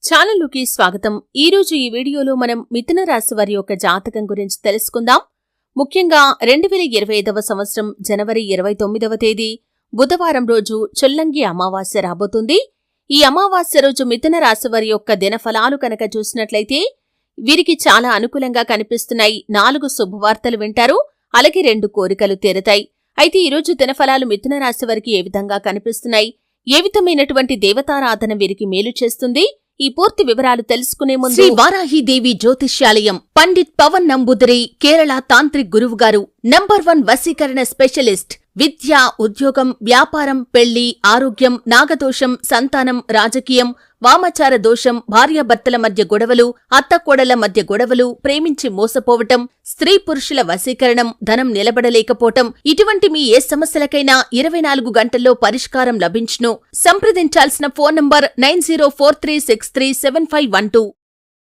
ఛానల్లోకి స్వాగతం. ఈరోజు ఈ వీడియోలో మనం మిథున రాశి వారి యొక్క జాతకం గురించి తెలుసుకుందాం. ముఖ్యంగా 2025వ సంవత్సరం జనవరి 29వ తేదీ బుధవారం రోజు చొల్లంగి అమావాస్య రాబోతుంది. ఈ అమావాస్య రోజు మిథున రాశి వారి యొక్క దినఫలాలు కనుక చూసినట్లయితే వీరికి చాలా అనుకూలంగా కనిపిస్తున్నాయి. 4 శుభవార్తలు వింటారు, అలాగే 2 కోరికలు తీరుతాయి. అయితే ఈరోజు దినఫలాలు మిథున రాశి వారికి ఏ విధంగా కనిపిస్తున్నాయి, ఏ విధమైనటువంటి దేవతారాధన వీరికి మేలు చేస్తుంది, ఈ పూర్తి వివరాలు తెలుసుకునే ముందు శ్రీ వారాహిదేవి జ్యోతిష్యాలయం పండిత్ పవన్ నంబూదిరి కేరళ తాంత్రిక్ గురువు గారు నంబర్ 1 వశీకరణ స్పెషలిస్ట్. విద్య, ఉద్యోగం, వ్యాపారం, పెళ్లి, ఆరోగ్యం, నాగదోషం, సంతానం, రాజకీయం, వామాచార దోషం, భార్యాభర్తల మధ్య గొడవలు, అత్తకోడళ్ల మధ్య గొడవలు, ప్రేమించి మోసపోవటం, స్త్రీ పురుషుల వశీకరణం, ధనం నిలబడలేకపోవటం, ఇటువంటి మీ ఏ సమస్యలకైనా 24 గంటల్లో పరిష్కారం లభించును. సంప్రదించాల్సిన ఫోన్ నంబర్ 9043637512.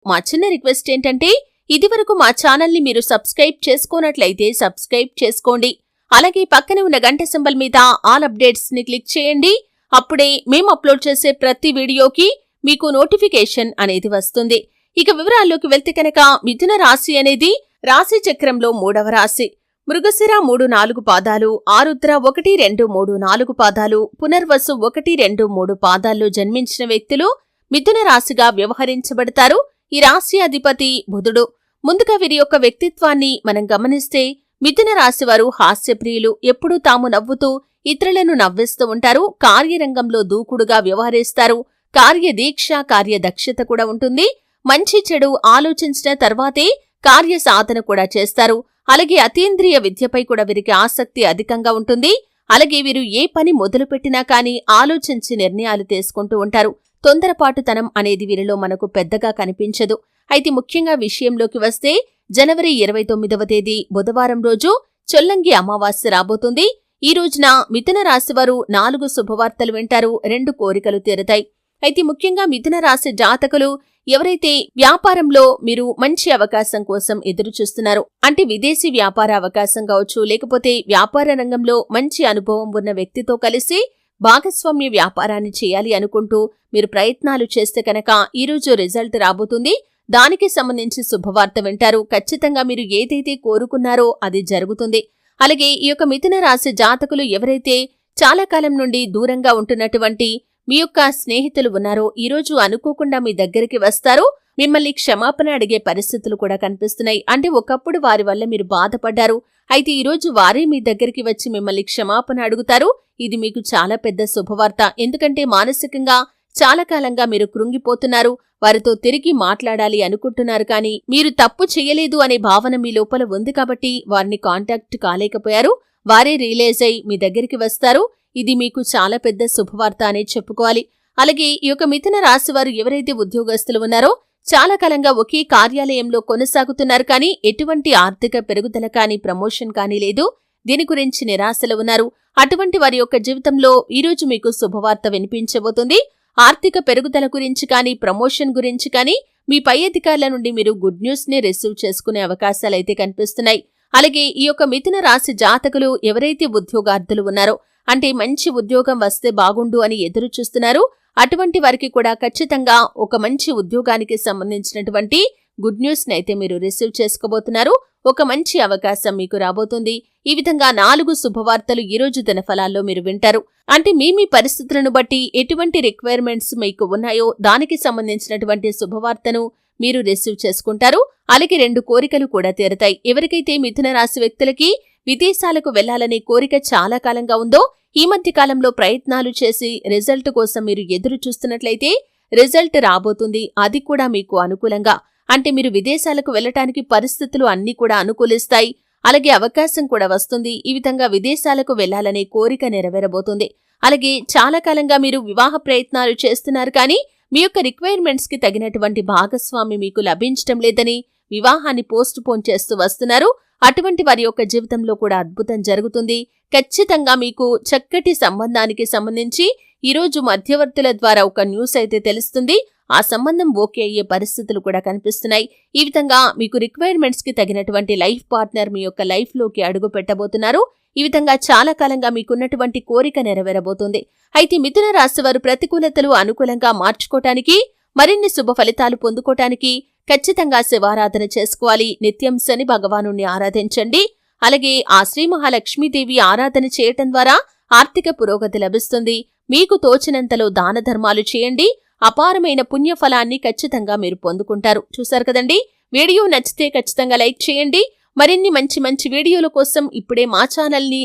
మా చిన్న రిక్వెస్ట్ ఏంటంటే, ఇదివరకు మా ఛానల్ని మీరు సబ్స్క్రైబ్ చేసుకోనట్లయితే సబ్స్క్రైబ్ చేసుకోండి. అలాగే పక్కనే ఉన్న గంట సింబల్ మీద ఆల్ అప్డేట్స్ ని క్లిక్ చేయండి. అప్పుడే మేము అప్లోడ్ చేసే ప్రతి వీడియోకి మీకు నోటిఫికేషన్ అనేది వస్తుంది. ఇక వివరాల్లోకి వెళ్తే కనుక మిథున రాశి అనేది రాశి చక్రంలో 3వ రాశి. మృగశిర 3-4 పాదాలు, ఆరుద్ర 1-2-3-4 పాదాలు, పునర్వసు 1-2-3 పాదాల్లో జన్మించిన వ్యక్తులు మిథున రాశిగా వ్యవహరించబడతారు. ఈ రాశి అధిపతి బుధుడు. ముందుగా వీరి యొక్క వ్యక్తిత్వాన్ని మనం గమనిస్తే మిథున రాశివారు హాస్యప్రియులు. ఎప్పుడూ తాము నవ్వుతూ ఇతరులను నవ్విస్తూ ఉంటారు. కార్యరంగంలో దూకుడుగా వ్యవహరిస్తారు. కార్యదీక్ష, కార్యదక్షత కూడా ఉంటుంది. మంచి చెడు ఆలోచించిన తర్వాతే కార్యసాధన కూడా చేస్తారు. అలాగే అతీంద్రియ విద్యపై కూడా వీరికి ఆసక్తి అధికంగా ఉంటుంది. అలాగే వీరు ఏ పని మొదలుపెట్టినా కానీ ఆలోచించి నిర్ణయాలు తీసుకుంటూ ఉంటారు. తొందరపాటుతనం అనేది వీరిలో మనకు పెద్దగా కనిపించదు. అయితే ముఖ్యంగా విషయంలోకి వస్తే జనవరి 29వ తేదీ బుధవారం రోజు చొల్లంగి అమావాస్య రాబోతుంది. ఈ రోజున మిథున రాశివారు 4 శుభవార్తలు వింటారు, 2 కోరికలు తీరుతాయి. అయితే ముఖ్యంగా మిథున రాశి జాతకులు ఎవరైతే వ్యాపారంలో మీరు మంచి అవకాశం కోసం ఎదురు చూస్తున్నారు, అంటే విదేశీ వ్యాపార అవకాశం కావచ్చు, లేకపోతే వ్యాపార రంగంలో మంచి అనుభవం ఉన్న వ్యక్తితో కలిసి భాగస్వామ్య వ్యాపారాన్ని చేయాలి అనుకుంటూ మీరు ప్రయత్నాలు చేస్తే కనుక ఈరోజు రిజల్ట్ రాబోతుంది. దానికి సంబంధించి శుభవార్త వింటారు. ఖచ్చితంగా మీరు ఏదైతే కోరుకున్నారో అది జరుగుతుంది. అలాగే ఈ యొక్క మిథున రాశి జాతకులు ఎవరైతే చాలా కాలం నుండి దూరంగా ఉంటున్నటువంటి మీ యొక్క స్నేహితులు ఉన్నారో ఈరోజు అనుకోకుండా మీ దగ్గరికి వస్తారు. మిమ్మల్ని క్షమాపణ అడిగే పరిస్థితులు కూడా కనిపిస్తున్నాయి. అంటే ఒకప్పుడు వారి వల్ల మీరు బాధపడ్డారు, అయితే ఈరోజు వారే మీ దగ్గరికి వచ్చి మిమ్మల్ని క్షమాపణ అడుగుతారు. ఇది మీకు చాలా పెద్ద శుభవార్త. ఎందుకంటే మానసికంగా చాలా కాలంగా మీరు కృంగిపోతున్నారు. వారితో తిరిగి మాట్లాడాలి అనుకుంటున్నారు, కానీ మీరు తప్పు చేయలేదు అనే భావన మీ లోపల ఉంది కాబట్టి వారిని కాంటాక్ట్ కాలేకపోయారు. వారే రియలైజ్ అయి మీ దగ్గరికి వస్తారు. ఇది మీకు చాలా పెద్ద శుభవార్త అనే చెప్పుకోవాలి. అలాగే ఈ యొక్క మిథున రాశి వారు ఎవరైతే ఉద్యోగస్తులు ఉన్నారో చాలా కాలంగా ఒకే కార్యాలయంలో కొనసాగుతున్నారు, కానీ ఎటువంటి ఆర్థిక పెరుగుదల కానీ ప్రమోషన్ కానీ లేదు. దీని గురించి నిరాశలు ఉన్నారు. అటువంటి వారి యొక్క జీవితంలో ఈరోజు మీకు శుభవార్త వినిపించబోతుంది. ఆర్థిక పెరుగుదల గురించి కానీ ప్రమోషన్ గురించి కానీ మీ పై అధికారుల నుండి మీరు గుడ్ న్యూస్ ని రిసీవ్ చేసుకునే అవకాశాలైతే కనిపిస్తున్నాయి. అలాగే ఈ యొక్క మిథున రాశి జాతకులు ఎవరైతే ఉద్యోగార్థులు ఉన్నారో, అంటే మంచి ఉద్యోగం వస్తే బాగుండు అని ఎదురు చూస్తున్నారు, అటువంటి వారికి కూడా ఖచ్చితంగా ఒక మంచి ఉద్యోగానికి సంబంధించినటువంటి గుడ్ న్యూస్ ని అయితే మీరు రిసీవ్ చేసుకోబోతున్నారు. ఒక మంచి అవకాశం మీకు రాబోతుంది. ఈ విధంగా 4 శుభవార్తలు ఈ రోజు దినఫలాల్లో మీరు వింటారు. అంటే మీ పరిస్థితులను బట్టి ఎటువంటి రిక్వైర్మెంట్స్ మీకు ఉన్నాయో దానికి సంబంధించినటువంటి శుభవార్తను మీరు రిసీవ్ చేసుకుంటారు. అలాగే 2 కోరికలు కూడా తీరుతాయి. ఎవరికైతే మిథున రాశి వ్యక్తులకి విదేశాలకు వెళ్లాలనే కోరిక చాలా కాలంగా ఉందో, ఈ మధ్య కాలంలో ప్రయత్నాలు చేసి రిజల్ట్ కోసం మీరు ఎదురు చూస్తున్నట్లయితే రిజల్ట్ రాబోతుంది. అది కూడా మీకు అనుకూలంగా. అంటే మీరు విదేశాలకు వెళ్లటానికి పరిస్థితులు అన్నీ కూడా అనుకూలిస్తాయి. అలాగే అవకాశం కూడా వస్తుంది. ఈ విధంగా విదేశాలకు వెళ్లాలనే కోరిక నెరవేరబోతుంది. అలాగే చాలా కాలంగా మీరు వివాహ ప్రయత్నాలు చేస్తున్నారు, కానీ మీ యొక్క రిక్వైర్మెంట్స్ కి తగినటువంటి భాగస్వామి మీకు లభించటం లేదని వివాహాన్ని పోస్ట్ పోన్ చేస్తూ వస్తున్నారు. అటువంటి వారి యొక్క జీవితంలో కూడా అద్భుతం జరుగుతుంది. ఖచ్చితంగా మీకు చక్కటి సంబంధానికి సంబంధించి ఈరోజు మధ్యవర్తుల ద్వారా ఒక న్యూస్ అయితే తెలుస్తుంది. ఆ సంబంధం ఓకే అయ్యే పరిస్థితులు కూడా కనిపిస్తున్నాయి. ఈ విధంగా మీకు రిక్వైర్మెంట్స్ కి తగినటువంటి లైఫ్ పార్ట్నర్ మీ యొక్క లైఫ్ లోకి అడుగు పెట్టబోతున్నారు. ఈ విధంగా చాలా కాలంగా మీకున్నటువంటి కోరిక నెరవేరబోతుంది. అయితే మిథున రాశి వారు ప్రతికూలతలు అనుకూలంగా మార్చుకోవటానికి మరిన్ని శుభ ఫలితాలు పొందుకోటానికి ఖచ్చితంగా శివారాధన చేసుకోవాలి. నిత్యం శని భగవానుణ్ణి ఆరాధించండి. అలాగే ఆ శ్రీ మహాలక్ష్మీదేవి ఆరాధన చేయటం ద్వారా ఆర్థిక పురోగతి లభిస్తుంది. మీకు తోచినంతలో దాన ధర్మాలు చేయండి. అపారమైన పుణ్యఫలాన్ని ఖచ్చితంగా మీరు పొందుకుంటారు. చూశారు కదండి. వీడియో నచ్చితే ఖచ్చితంగా లైక్ చేయండి. మరిన్ని మంచి వీడియోల కోసం ఇప్పుడే మా ఛానల్ని